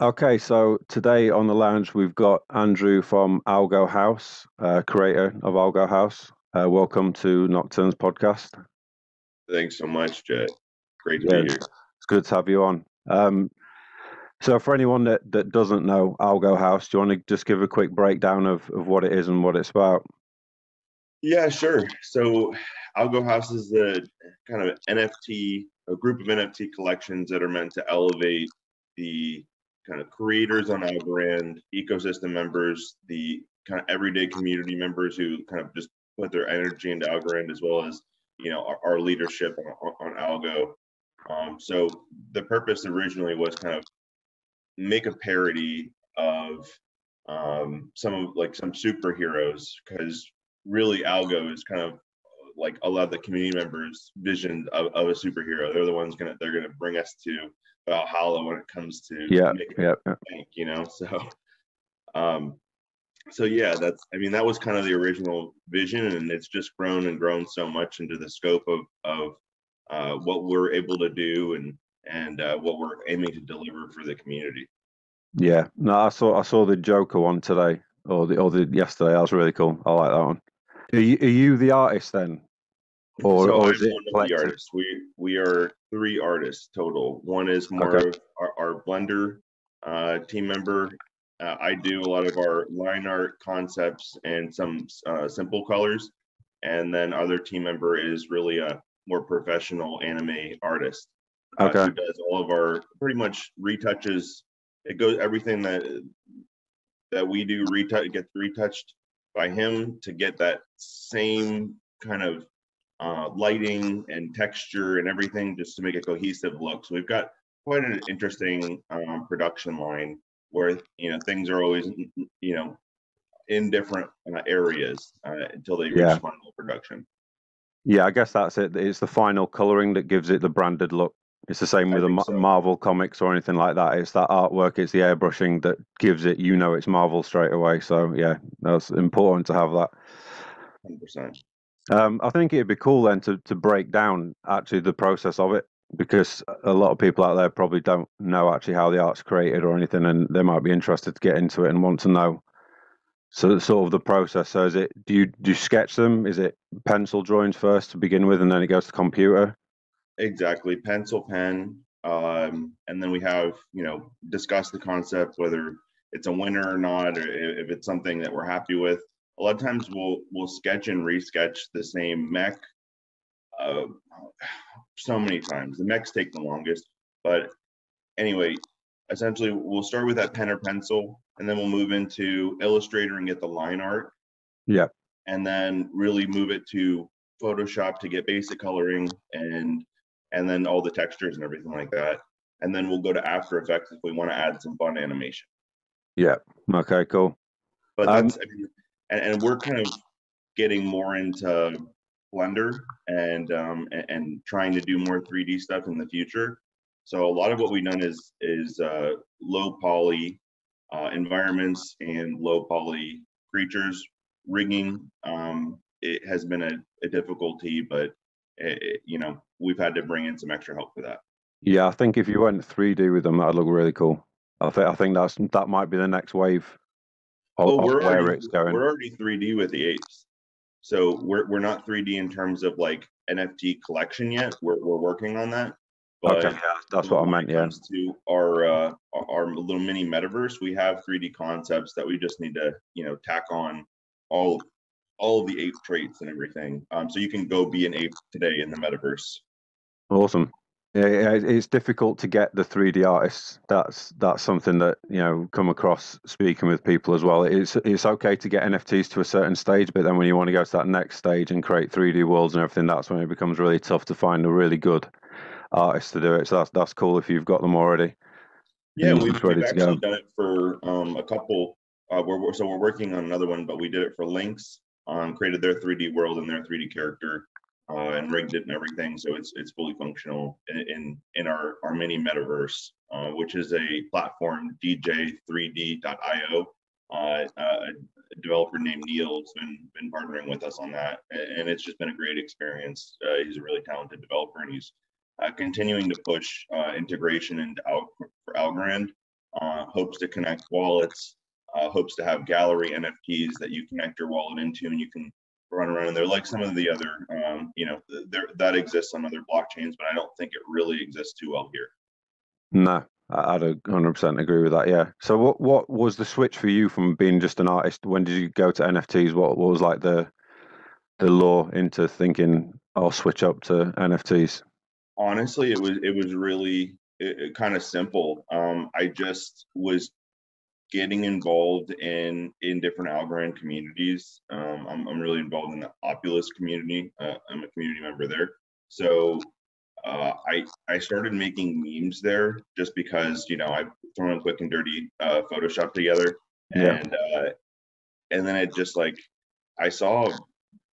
Okay, so today on the lounge we've got Andrew from Algo House, creator of Algo House. Welcome to Nocturne's podcast. Thanks so much, Jet. Great to Yeah, be here. it's good to have you on. So for anyone that doesn't know Algo House, do you want to just give a quick breakdown of what it is and what it's about? Yeah, sure. So Algo House is the kind of a group of NFT collections that are meant to elevate the kind of creators on Algorand, ecosystem members, the kind of everyday community members who kind of just put their energy into Algorand, as well as our leadership on Algo. So the purpose originally was kind of make a parody of some superheroes, because really Algo is kind of like a lot of the community members' vision of a superhero. They're the ones they're gonna bring us to Valhalla when it comes to making a bank. Um, so yeah, that was kind of the original vision, and it's just grown and grown so much into the scope of what we're able to do and what we're aiming to deliver for the community. Yeah, no, I saw the Joker one today, or the yesterday. That was really cool. I like that one. Are you the artist then, So or I'm is it one of the collective? artists. We are three artists total. One is more Okay, of our Blender team member. I do a lot of our line art concepts and some simple colors, and then other team member is really a more professional anime artist okay, who does all of our pretty much retouches. It goes everything that we do gets retouched by him to get that same kind of lighting and texture and everything, just to make a cohesive look. So we've got quite an interesting production line where things are always in different areas until they reach yeah. final production. Yeah, I guess that's it. It's the final coloring that gives it the branded look. It's the same I with the think so. Marvel comics or anything like that. It's that artwork, it's the airbrushing that gives it, it's Marvel straight away. So yeah, that's important to have that. 100%. I think it'd be cool then to break down actually the process of it, because a lot of people out there probably don't know actually how the art's created or anything, and they might be interested to get into it and want to know. So sort of the process. So is it, do you sketch them? Is it pencil drawings first to begin with, and then it goes to computer? Exactly. Pencil, pen, and then we have discuss the concept, whether it's a winner or not, or if it's something that we're happy with. A lot of times we'll sketch and resketch the same mech uh, so many times. The mechs take the longest, but anyway, essentially we'll start with that pen or pencil, and then we'll move into Illustrator and get the line art, Yeah. and then really move it to Photoshop to get basic coloring and then all the textures and everything like that. And then we'll go to After Effects if we want to add some fun animation. Yeah. Okay, cool. But Um, and we're kind of getting more into Blender and trying to do more 3D stuff in the future. So a lot of what we've done is low poly environments and low poly creatures. Rigging it has been a difficulty, but we've had to bring in some extra help for that. yeah, I think if you went 3D with them, that'd look really cool. I think that might be the next wave Oh, of where it's going. we're already 3D with the apes. So we're not 3D in terms of like NFT collection yet. We're working on that. Okay, But yeah, that's what I when meant. it Yeah. comes to our little mini metaverse, we have 3D concepts that we just need to tack on all all of the ape traits and everything. So you can go be an ape today in the metaverse. Awesome. Yeah, yeah, it's difficult to get the 3D artists. That's something that come across speaking with people as well. It's okay to get NFTs to a certain stage, but then when you want to go to that next stage and create 3D worlds and everything, that's when it becomes really tough to find a really good artist to do it. So that's cool if you've got them already Yeah, and you're just ready we've to actually go. done it for a couple. We're working on another one, but we did it for Lynx. Created their 3D world and their 3D character, and rigged it and everything, so it's fully functional in our mini metaverse, which is a platform, DJ3D.io. A developer named Neil's been partnering with us on that, and it's just been a great experience. He's a really talented developer, and he's continuing to push integration into for Algorand hopes to connect wallets, hopes to have gallery NFTs that you connect your wallet into, and you can run around. And they're like some of the other, that exists on other blockchains, but I don't think it really exists too well here. No, I'd 100% agree with that. Yeah. So what was the switch for you from being just an artist? When did you go to NFTs? What was like the law into thinking I'll switch up to NFTs? Honestly, it was really kind of simple. I just was getting involved in different Algorand communities. I'm really involved in the Opulus community. I'm a community member there. So I started making memes there just because, I've thrown a quick and dirty Photoshop together. Yeah. And then it just like, I saw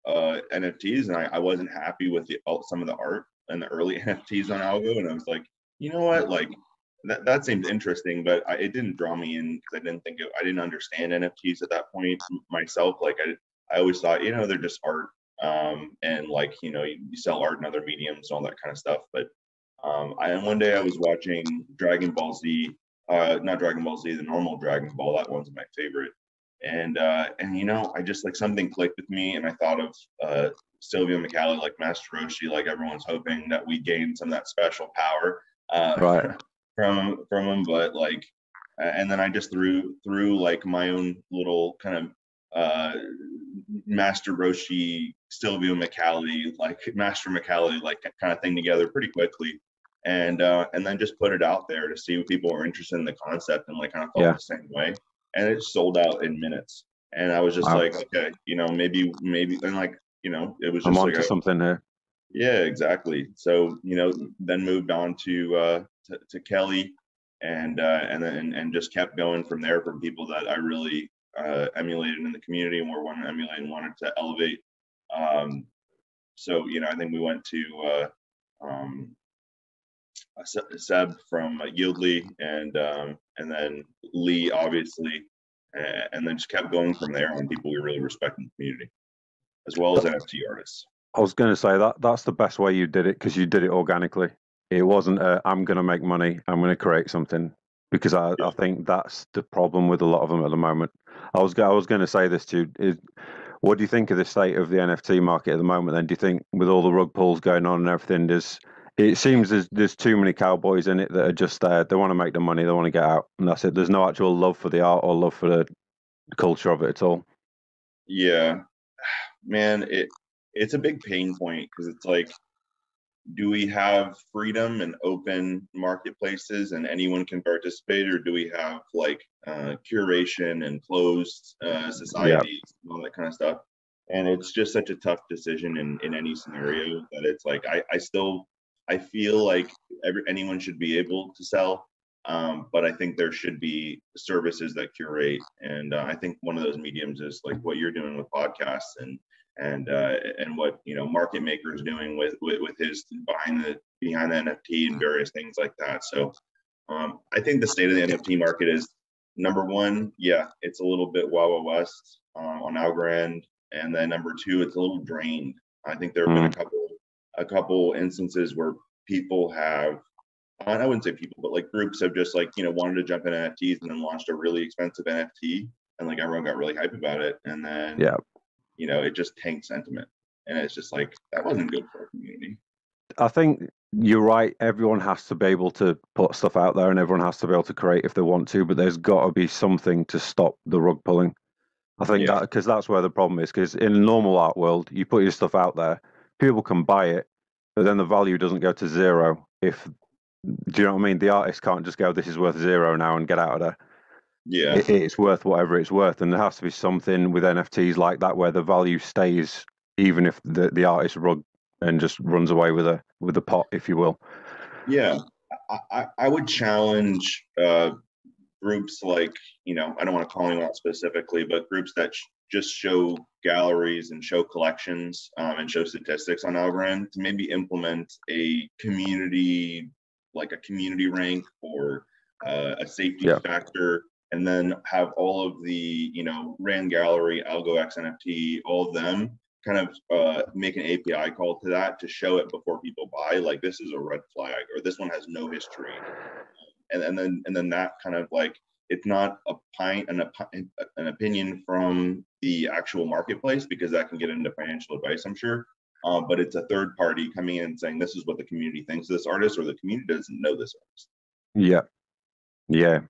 NFTs, and I wasn't happy with some of the art and the early NFTs on Algo. And I was like, you know what? Like, that seemed interesting, but it didn't draw me in because I didn't understand NFTs at that point myself. Like I always thought, they're just art, and like you sell art in other mediums, all that kind of stuff. But and one day I was watching Dragon Ball Z, not Dragon Ball Z, the normal Dragon Ball. That one's my favorite. And I just like something clicked with me, and I thought of Sylvia McCallie, like Master Roshi, like everyone's hoping that we gain some of that special power. Right. From him, but like, and then I just threw like my own little kind of Master Roshi, Sylvia McCallie, like Master McCallie, like kind of thing together pretty quickly, and then just put it out there to see if people were interested in the concept, and like kind of felt the same way, and it sold out in minutes, and I was just like, okay, maybe, and like, it was just I'm like onto something here. Yeah, exactly. So, then moved on to Kelly, and then just kept going from there, from people that I really emulated in the community and were wanting to emulate and wanted to elevate. So, I think we went to Seb from Yieldly, and then Lee, obviously, and then just kept going from there on people we really respect in the community, as well as NFT artists. I was going to say that's the best way you did it, because you did it organically. It wasn't I'm going to make money, I'm going to create something, because I think that's the problem with a lot of them at the moment. I was going to say this to you. What do you think of the state of the NFT market at the moment then? Do you think with all the rug pulls going on and everything, it seems there's too many cowboys in it that are just there. They want to make the money, they want to get out, and that's it. There's no actual love for the art or love for the culture of it at all. Yeah, man, it's a big pain point, because it's like, do we have freedom and open marketplaces and anyone can participate, or do we have like curation and closed societies and all that kind of stuff? And it's just such a tough decision in any scenario, that it's like I feel like anyone should be able to sell, but I think there should be services that curate, and I think one of those mediums is like what you're doing with podcasts, and what Market Maker is doing with his behind the NFT and various things like that. So I think the state of the NFT market is, number one, it's a little bit Wild West on Algorand, and then number two, it's a little drained. I think there have been a couple instances where people have, I wouldn't say people, but like groups have just like wanted to jump in NFTs and then launched a really expensive NFT, and like everyone got really hype about it, and then it just tanked sentiment, and it's just like, that wasn't good for our community. I think you're right. Everyone has to be able to put stuff out there, and everyone has to be able to create if they want to, but there's got to be something to stop the rug pulling. I think that, because that's where the problem is, because in a normal art world, you put your stuff out there, people can buy it, but then the value doesn't go to zero. Do you know what I mean? The artist can't just go, this is worth zero now, and get out of there. Yeah. It's worth whatever it's worth, and there has to be something with NFTs like that where the value stays, even if the artist rug and just runs away with the pot, if you will. Yeah, I would challenge groups like, I don't want to call anyone out specifically, but groups that just show galleries and show collections and show statistics on Algorand, to maybe implement a community rank, or a safety factor, and then have all of the, Rand Gallery, Algo X NFT, all of them kind of make an API call to that, to show it before people buy, like, this is a red flag, or this one has no history. And then that kind of like it's not an opinion from the actual marketplace, because that can get into financial advice, I'm sure. But it's a third party coming in and saying this is what the community thinks of this artist, or the community doesn't know this artist. Yeah, yeah.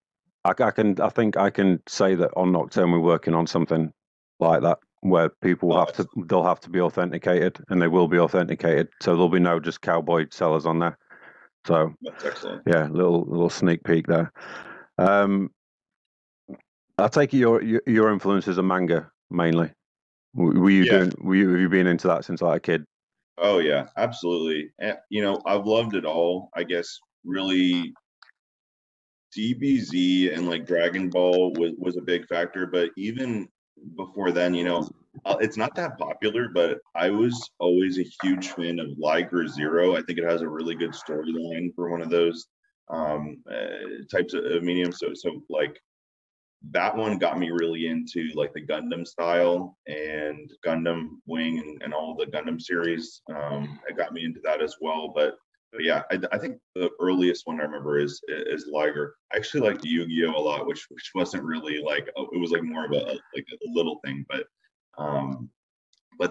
I think I can say that on Nocturne we're working on something like that, where people they'll have to be authenticated, and they will be authenticated. So there'll be no just cowboy sellers on there. So That's excellent. Yeah, little sneak peek there. I take it your influences are manga mainly. Were you Yeah. doing? Have you been into that since like a kid? Oh yeah, absolutely. And, I've loved it all. I guess really DBZ and like Dragon Ball was a big factor, but even before then, it's not that popular, but I was always a huge fan of Liger Zero. I think it has a really good storyline for one of those types of medium. So like that one got me really into like the Gundam style and Gundam Wing and all the Gundam series. It got me into that as well. But yeah, I think the earliest one I remember is Liger. I actually liked Yu-Gi-Oh a lot, which wasn't really like it was like more of a little thing, but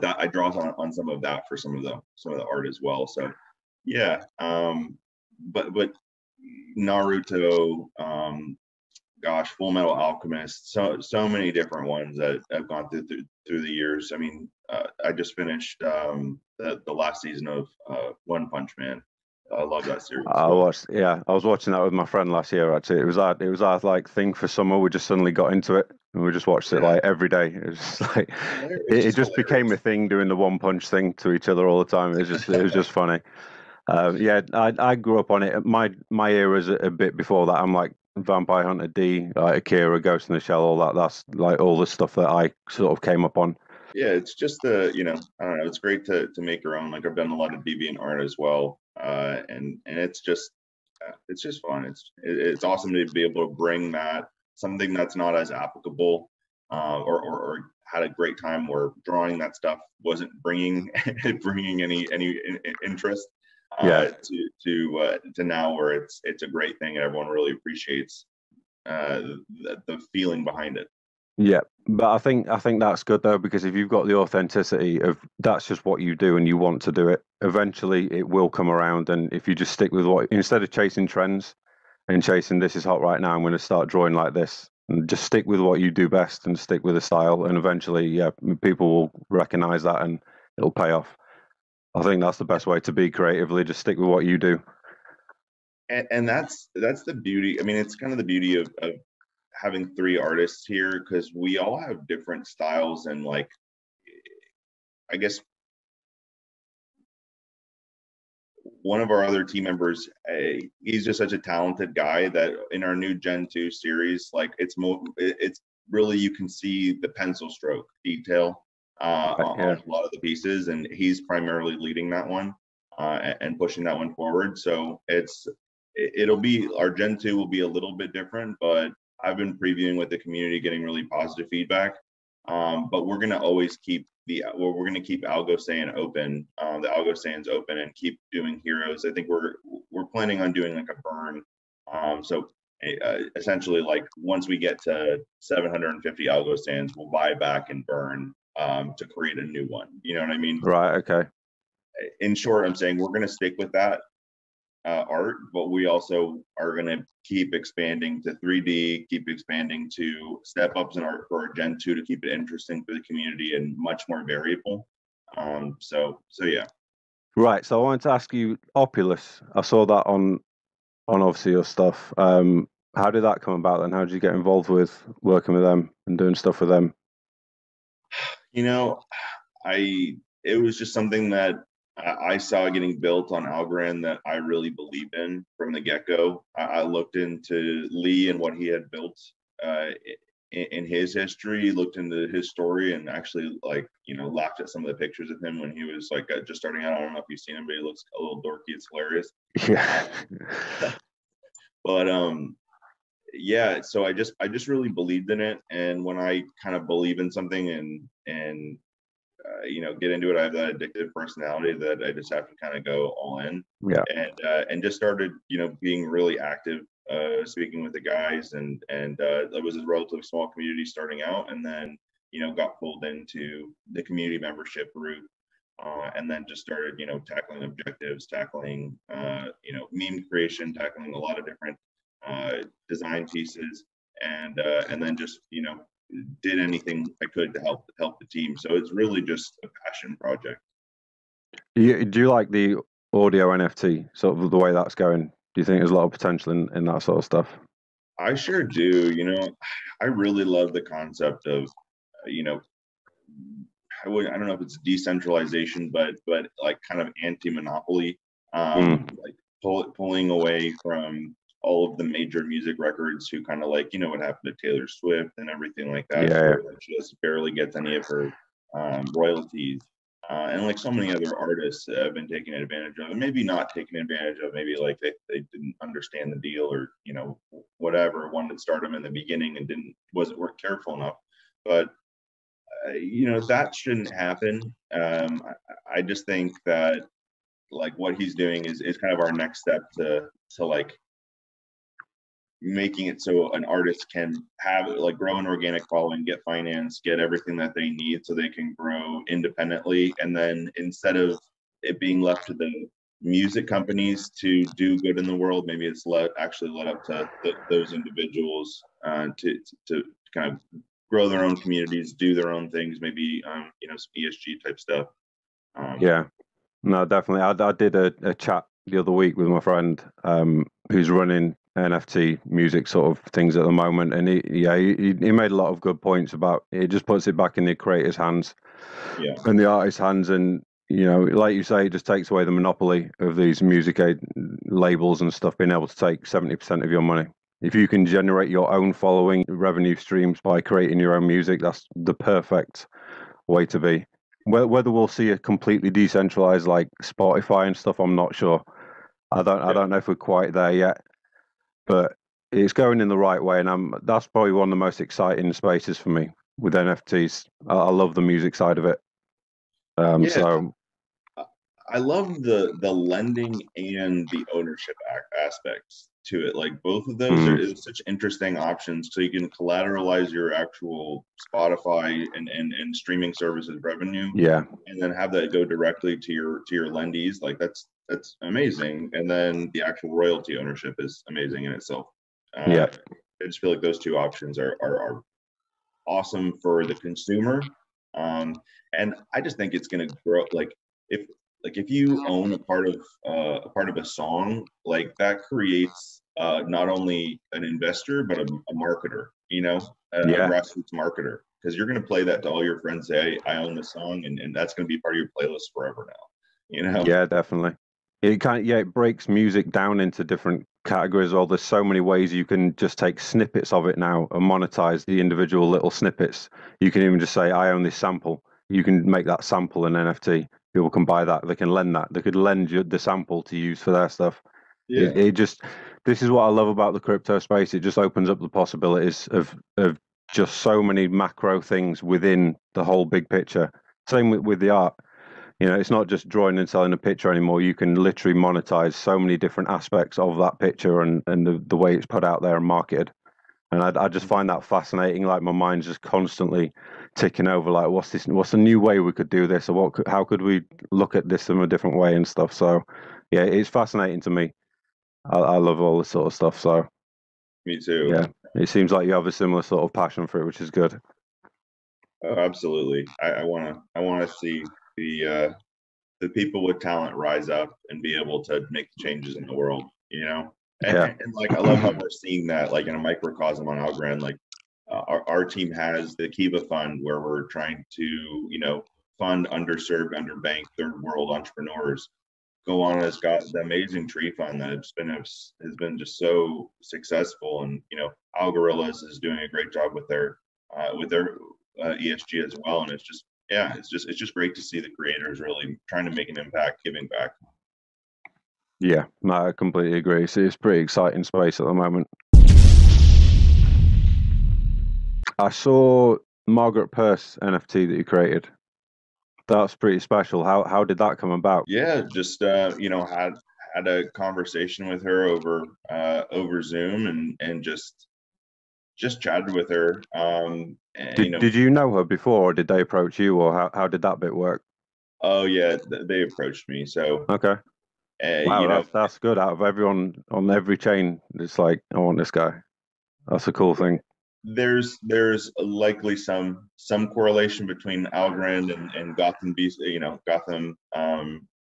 that I draw on some of that for some of the art as well. So yeah, but Naruto, gosh, Full Metal Alchemist, so many different ones that have gone through the years. I mean, I just finished the last season of One Punch Man. I love that series. I was watching that with my friend last year. Actually, it was our like thing for summer. We just suddenly got into it, and we just watched it like every day. It was just like it just became a thing, doing the One Punch thing to each other all the time. It was just funny. Yeah, I grew up on it. My era is a bit before that. I'm like Vampire Hunter D, like Akira, Ghost in the Shell, all that. That's like all the stuff that I sort of came up on. Yeah, it's just I don't know. It's great to make your own. Like I've done a lot of deviant art as well, and it's just fun. It's awesome to be able to bring that, something that's not as applicable, or had a great time where drawing that stuff wasn't bringing any interest. To now where it's a great thing and everyone really appreciates the feeling behind it. Yeah, but I think that's good though, because if you've got the authenticity of that's just what you do and you want to do it, eventually it will come around. And if you just stick with what, instead of chasing trends and chasing this is hot right now, I'm going to start drawing like this, and just stick with what you do best and stick with the style, and eventually, yeah, people will recognize that and it'll pay off. I think that's the best way to be creatively. Just stick with what you do. And that's the beauty. I mean, it's kind of the beauty of having three artists here, because we all have different styles, and like I guess one of our other team members, he's just such a talented guy that in our new Gen 2 series, like it's really, you can see the pencil stroke detail on a lot of the pieces, and he's primarily leading that one and pushing that one forward. So it'll be, our Gen 2 will be a little bit different, but I've been previewing with the community, getting really positive feedback. But we're gonna always keep we're gonna keep Algo Saiyan open, the Algo Saiyans open, and keep doing heroes. I think we're planning on doing like a burn. So essentially, like once we get to 750 Algo Saiyans, we'll buy back and burn to create a new one. You know what I mean? Right. Okay. In short, I'm saying we're gonna stick with that art, but we also are going to keep expanding to 3D, keep expanding to step ups in art for Gen 2 to keep it interesting for the community and much more variable. So yeah. Right. So I wanted to ask you, Opulus. I saw that on obviously your stuff. How did that come about then? How did you get involved with working with them and doing stuff with them? It was just something that I saw getting built on Algorand that I really believed in from the get-go. I looked into Lee and what he had built in his history, looked into his story, and actually laughed at some of the pictures of him when he was like just starting out. I don't know if you've seen him, but he looks a little dorky. It's hilarious. Yeah. But yeah, so I just really believed in it, and when I kind of believe in something and get into it, I have that addictive personality that I just have to kind of go all in. Yeah. And just started being really active speaking with the guys, and that was a relatively small community starting out, and then got pulled into the community membership group, and then just started tackling objectives, tackling meme creation, tackling a lot of different design pieces, and then just did anything I could to help the team. So it's really just a passion project. Do you like the audio NFT, sort of the way that's going? Do you think there's a lot of potential in that sort of stuff? I sure do. I really love the concept of, I don't know if it's decentralization, but like kind of anti-monopoly, like pulling away from all of the major music records who kind of like, what happened to Taylor Swift and everything like that, Yeah. where she just barely gets any of her royalties. And like so many other artists have been taking advantage of, and maybe not taking advantage of, maybe like they didn't understand the deal, or whatever, wanted to start them in the beginning and weren't careful enough. But that shouldn't happen. I just think that like what he's doing is kind of our next step to like making it so an artist can have like grow an organic following, get finance, get everything that they need so they can grow independently. And then instead of it being left to the music companies to do good in the world, maybe it's actually let up to those individuals to kind of grow their own communities, do their own things, maybe some ESG type stuff. Yeah, no, definitely. I did a chat the other week with my friend who's running NFT music sort of things at the moment, and he made a lot of good points about it. Just puts it back in the creator's hands, and the artist's hands, and like you say, it just takes away the monopoly of these music labels and stuff being able to take 70% of your money. If you can generate your own following revenue streams by creating your own music, that's the perfect way to be. Whether we'll see a completely decentralized like Spotify and stuff, I'm not sure. I don't know if we're quite there yet, but it's going in the right way, and that's probably one of the most exciting spaces for me with NFTs. I love the music side of it. So I love the lending and the ownership aspects to it. Like both of those are such interesting options. So you can collateralize your actual Spotify and streaming services revenue, and then have that go directly to your lendees. Like that's amazing. And then the actual royalty ownership is amazing in itself. I just feel like those two options are awesome for the consumer. And I just think it's going to grow. If you own a part of a song, like that creates not only an investor but a marketer, a grassroots marketer, because you're going to play that to all your friends. Say, I own this song, and that's going to be part of your playlist forever now. Yeah, definitely. It breaks music down into different categories. Or there's so many ways you can just take snippets of it now and monetize the individual little snippets. You can even just say, I own this sample. You can make that sample an NFT. People can buy that. They can lend that. They could lend you the sample to use for their stuff. This is what I love about the crypto space. It just opens up the possibilities of just so many macro things within the whole big picture. Same with the art. It's not just drawing and selling a picture anymore. You can literally monetize so many different aspects of that picture and the way it's put out there and marketed. And I just find that fascinating. Like my mind's just constantly ticking over. Like, what's a new way we could do this, or how could we look at this in a different way and stuff. So, yeah, it's fascinating to me. I love all this sort of stuff. So, me too. Yeah, it seems like you have a similar sort of passion for it, which is good. Oh, absolutely. I want to see the people with talent rise up and be able to make changes in the world. And like I love how we're seeing that like in a microcosm on Algorand. Like our team has the Kiva Fund, where we're trying to fund underserved, underbanked third world entrepreneurs. Go on has got the amazing tree fund that has been just so successful, and Algorillas is doing a great job with their ESG as well. And it's just great to see the creators really trying to make an impact, giving back. Yeah, no, I completely agree. It's pretty exciting space at the moment. I saw Margaret Purse NFT that you created. That's pretty special. How did that come about? Yeah, just had had a conversation with her over Zoom, and just chatted with her. And, Did you know her before, or did they approach you, or how did that bit work? oh yeah, they approached me. So Okay. Wow, you know, that's good. Out of everyone on every chain, it's like I want this guy. That's a cool thing. there's likely some correlation between Algorand and Gotham Beast, Gotham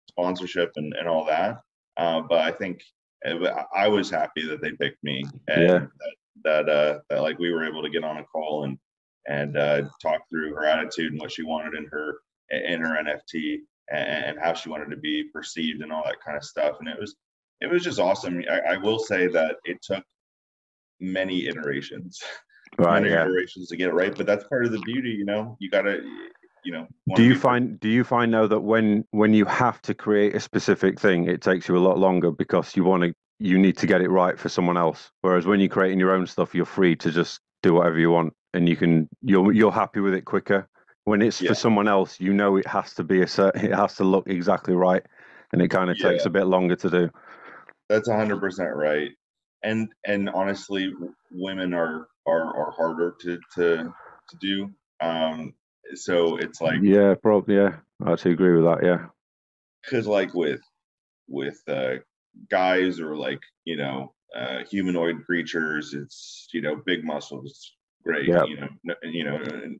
sponsorship and all that. But I think I was happy that they picked me, Yeah, and that like we were able to get on a call and talk through her attitude and what she wanted in her NFT, and how she wanted to be perceived and all that kind of stuff. And it was just awesome. I will say that it took many iterations, right. many Yeah. iterations to get it right. But that's part of the beauty, you gotta, want to be perfect. Do you find though that when you have to create a specific thing, it takes you a lot longer because you need to get it right for someone else. Whereas when you're creating your own stuff, you're free to just do whatever you want, and you're happy with it quicker. When it's for Yeah, someone else, it has to be it has to look exactly right, and it kind of takes yeah, a bit longer to do. that's 100% right. And honestly, women are harder to do. So it's like, Yeah, probably. Yeah, I actually agree with that. Yeah, because like with guys, or like, humanoid creatures, it's, big muscles, great, yeah,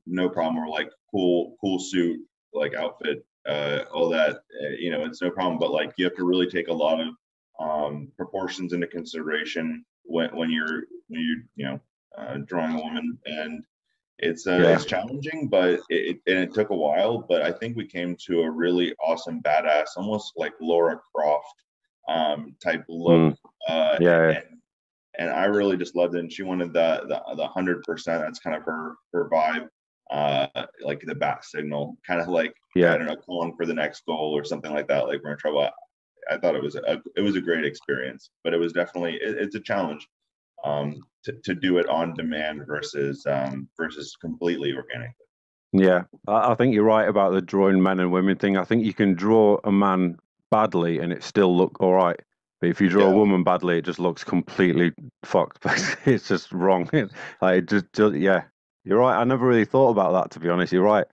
no problem. Or like cool suit, like outfit, all that, it's no problem. But like, you have to really take a lot of proportions into consideration when you're drawing a woman. And yeah, it's challenging, but it took a while. But I think we came to a really awesome badass, almost like Laura Croft type look. mm, uh yeah, and I really just loved it. And she wanted the 100%. That's kind of her vibe. Like the bat signal, kind of like, I yeah. don't know, calling for the next goal or something like that. Like we're in trouble. I thought it was a great experience, but it was definitely, it's a challenge, to do it on demand versus completely organic. Yeah, I think you're right about the drawing men and women thing. I think you can draw a man badly and it still look all right. But if you draw a Yeah. woman badly, it just looks completely fucked. It's just wrong. Like yeah, you're right. I never really thought about that, to be honest. You're right.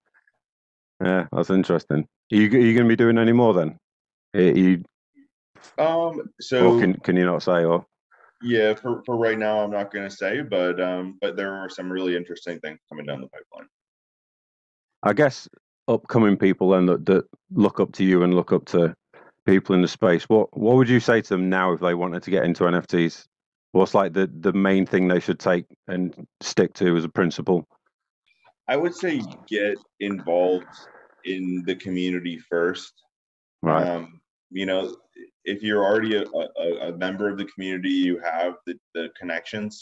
Yeah, that's interesting. Are you going to be doing any more then? You, or So can you not say? Or yeah, for right now, I'm not going to say, but there are some really interesting things coming down the pipeline. I guess upcoming people then that look up to you and look up to people in the space, what would you say to them now if they wanted to get into NFTs? What's like the main thing they should take and stick to as a principle? I would say get involved in the community first. Right. Um, you know, if you're already a member of the community, you have the connections.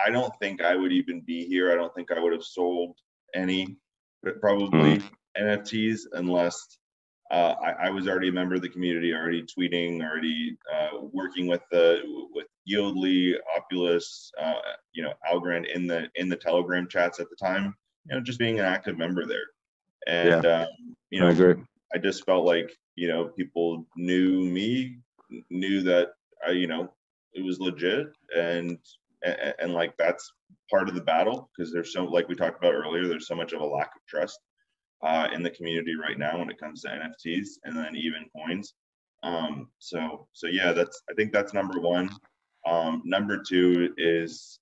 I don't think I would even be here. I don't think I would have sold any, Mm. probably, NFTs, unless I was already a member of the community, already tweeting, already working with Yieldly, Opulus, Algorand in the Telegram chats at the time. Just being an active member there. Yeah, And I agree. I just felt like, people knew me, knew that it was legit. And like, that's part of the battle, because there's so, like we talked about earlier, there's so much of a lack of trust in the community right now when it comes to NFTs, and then even coins. So yeah, I think that's number one. Number two is,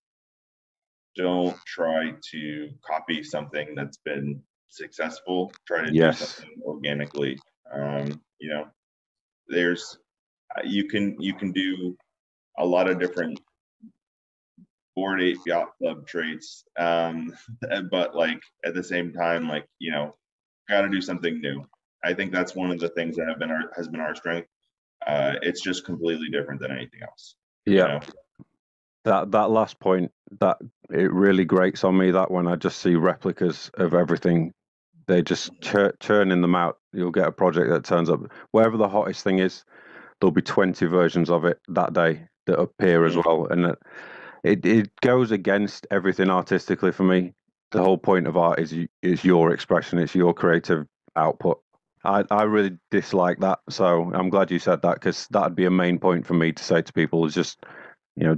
don't try to copy something that's been successful. Try to do Yes. something organically. There's you can do a lot of different Bored Ape Yacht Club traits, but like at the same time, like, got to do something new. I think that's one of the things that has been our strength. It's just completely different than anything else. You Yeah. know. That last point, that it really grates on me that when I just see replicas of everything, they just churning them out. You'll get a project that turns up wherever the hottest thing is. There'll be 20 versions of it that day that appear as Mhm. well, and it goes against everything artistically for me. The whole point of art is your expression, it's your creative output, I really dislike that. So I'm glad you said that, because that'd be a main point for me to say to people is just,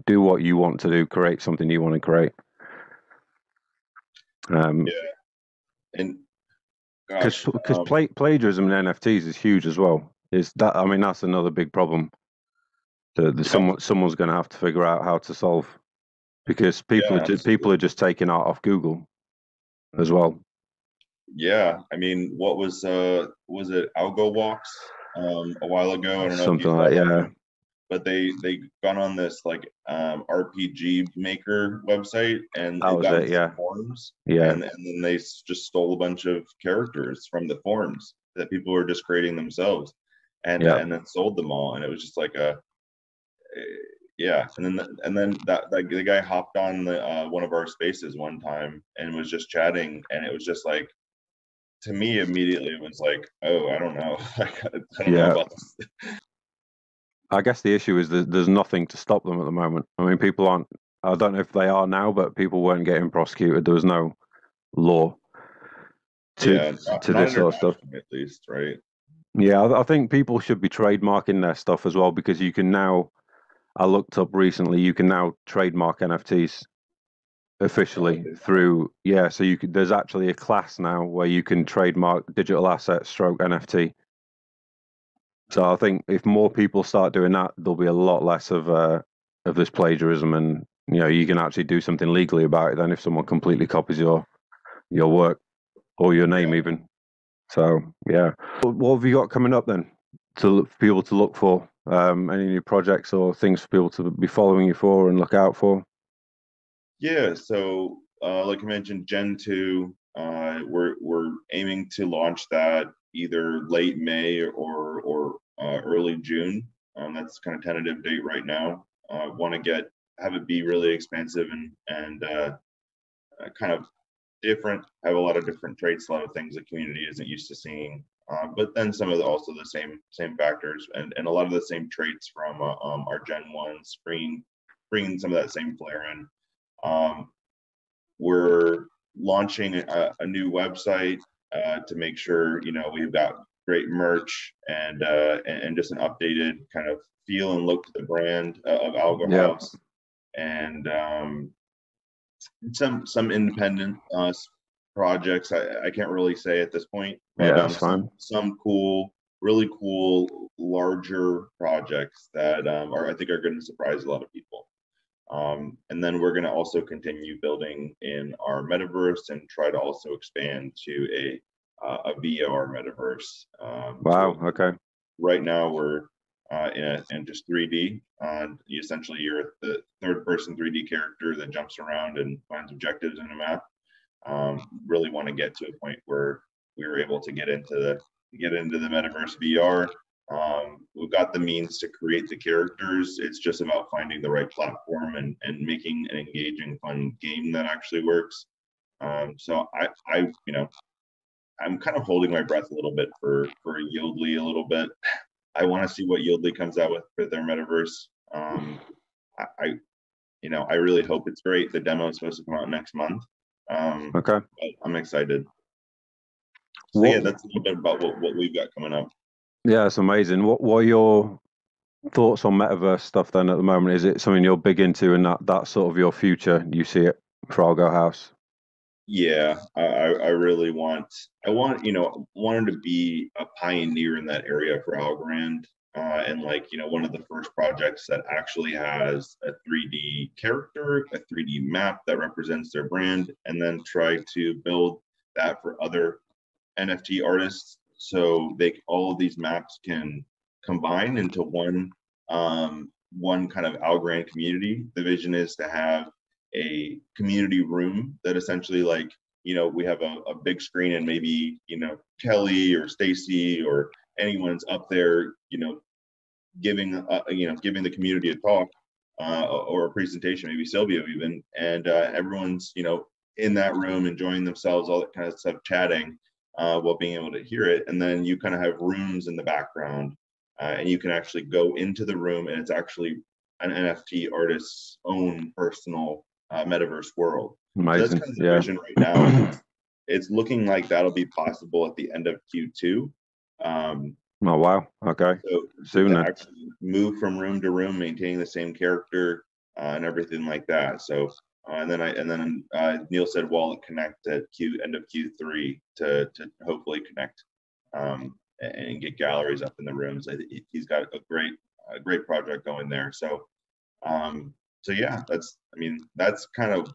do what you want to do, create something you want to create. Yeah, and gosh, Because plagiarism in NFTs is huge as well. Is that, I mean, that's another big problem that yeah, someone's going to have to figure out how to solve, because yeah, people are absolutely. just taking art off Google as well. Yeah, I mean, what was it Algo walks a while ago? I don't know if you Something saw like, that yeah, one, but they got on this like RPG maker website and that it was got it. into some Yeah, forums yeah, and then they just stole a bunch of characters from the forums that people were just creating themselves yeah, and then sold them all and it was just like a yeah and then that the guy hopped on the one of our spaces one time and was just chatting and it was just like to me immediately it was like oh I don't know I don't know yeah. about this. I guess the issue is that there's nothing to stop them at the moment. I mean, people aren't. I don't know if they are now, but people weren't getting prosecuted. There was no law to Yeah, to not this sort of stuff. internationally at least, right? Yeah, I think people should be trademarking their stuff as well, because you can now. I looked up recently. You can now trademark NFTs Oh, I officially did not. through. Yeah, so you could. There's actually a class now where you can trademark digital asset stroke NFT. So I think if more people start doing that, there'll be a lot less of this plagiarism, and you can actually do something legally about it. Then if someone completely copies your work or your Yeah. name even. So yeah, what have you got coming up then for people to look for? Any new projects or things for people to be following you for and look out for? Yeah, so like I mentioned, Gen 2, we're aiming to launch that either late May or early June. That's kind of tentative date right now. Want to get have it be really expansive and kind of different, have a lot of different traits, a lot of things the community isn't used to seeing. But then some of also the same factors and a lot of the same traits from our Gen ones, bringing some of that same flair in. Um, we're launching a new website to make sure we've got great merch and just an updated kind of feel and look to the brand of Algo Yeah, House and some independent projects. I can't really say at this point, but yeah, that's fine. some cool, really cool, larger projects that are I think are going to surprise a lot of people. And then we're going to also continue building in our metaverse and try to also expand to a VR metaverse. Wow. Okay. Right now we're in just 3D. Essentially, you're the third person 3D character that jumps around and finds objectives in a map. Really want to get to a point where we were able to get into the metaverse VR. We've got the means to create the characters. It's just about finding the right platform and making an engaging, fun game that actually works. So I'm kind of holding my breath a little bit for Yieldly a little bit. I want to see what Yieldly comes out with for their metaverse. I I really hope it's great. The demo is supposed to come out next month. Okay. But I'm excited. So What? yeah, that's a little bit about what we've got coming up. Yeah, it's amazing. What are your thoughts on metaverse stuff then at the moment? Is it something you're big into, and that's sort of your future? You see it for Algo House? Yeah, I really wanted to be a pioneer in that area for Algorand. And like, one of the first projects that actually has a 3D character, a 3D map that represents their brand, and then try to build that for other NFT artists so they all of these maps can combine into one kind of Algorand community. The vision is to have a community room that essentially like we have a big screen and maybe Kelly or Stacy or anyone's up there giving the community a talk or a presentation, maybe Sylvia even, and everyone's in that room enjoying themselves, all that kind of stuff, chatting while being able to hear it. And then you kind of have rooms in the background, and you can actually go into the room, and it's actually an NFT artist's own personal metaverse world. So that's Amazing. kind of the Yeah. vision right now, and it's looking like that'll be possible at the end of Q2. Oh wow. Okay. So Soon to then. actually move from room to room, maintaining the same character and everything like that. So Neil said wallet connect at end of Q3 to hopefully connect and get galleries up in the rooms. He's got a great project going there. So yeah, that's kind of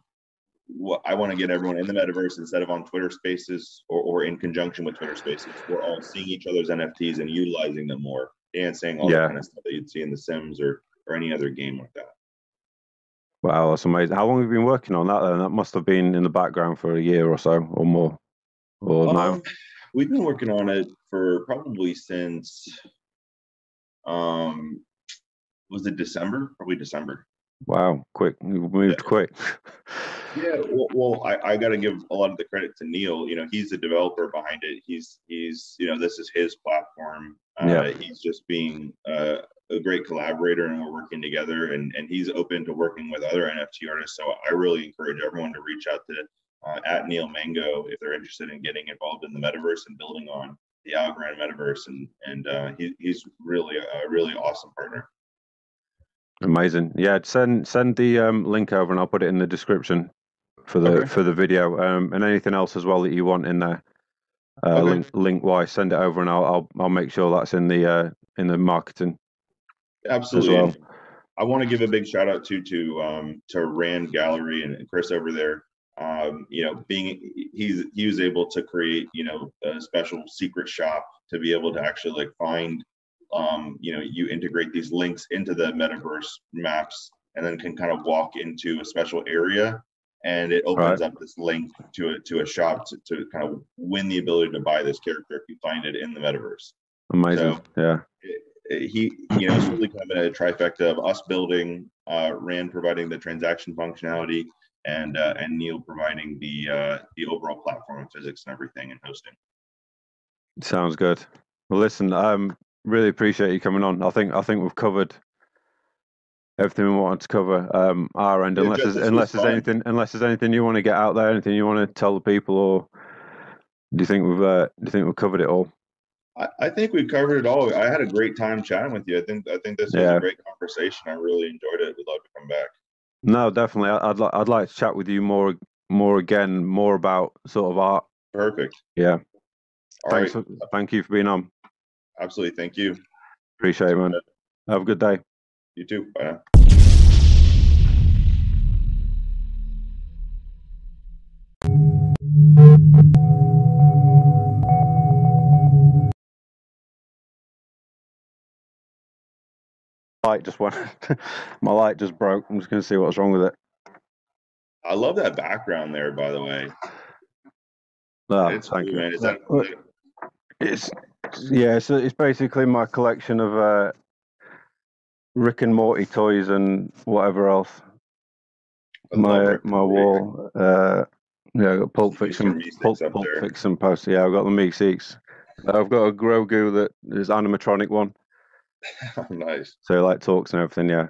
what I want to get everyone in the metaverse instead of on Twitter Spaces or in conjunction with Twitter Spaces. We're all seeing each other's NFTs and utilizing them more, and saying all that kind of stuff that you'd see in The Sims or any other game like that. Wow, that's amazing. How long have you been working on that then? That must have been in the background for a year or so or more. Or no? We've been working on it for probably since was it December? Probably December. Wow, quick. You moved quick. Yeah, well, I got to give a lot of the credit to Neil. He's the developer behind it. He's this is his platform. He's just being a great collaborator, and we're working together. And he's open to working with other NFT artists. So I really encourage everyone to reach out to at Neil Mango if they're interested in getting involved in the metaverse and building on the Algo metaverse. And he's really a really awesome partner. Amazing. Yeah, send the link over, and I'll put it in the description for the video, and anything else as well that you want in there, link wise, send it over, and I'll make sure that's in the marketing. Absolutely. As well. I want to give a big shout out to Rand Gallery and Chris over there. He was able to create a special secret shop to be able to actually find you integrate these links into the metaverse maps, and then can kind of walk into a special area, and it opens up this link to a shop to kind of win the ability to buy this character if you find it in the metaverse. Amazing. So, yeah. It's really kind of a trifecta of us building, Rand providing the transaction functionality, and Neil providing the overall platform and physics and everything and hosting. Sounds good. Well, listen, really appreciate you coming on. I think we've covered everything we wanted to cover our end. Unless there's anything you want to get out there, anything you want to tell the people, or do you think we've covered it all? I think we covered it all. I had a great time chatting with you. I think this was a great conversation. I really enjoyed it. We'd love to come back. No, definitely. I'd like to chat with you more about sort of art. Perfect. Yeah. Thank you for being on. Absolutely. Thank you. Appreciate it, man. Have a good day. You too. Bye now. Light just went. My light just broke. I'm just going to see what's wrong with it. I love that background there, by the way. It's cool, man. It's basically my collection of Rick and Morty toys and whatever else. My wall. I got Pulp Fiction poster. Yeah, I've got the Meeseeks. I've got a Grogu that is animatronic one. Nice. So talks and everything. Yeah.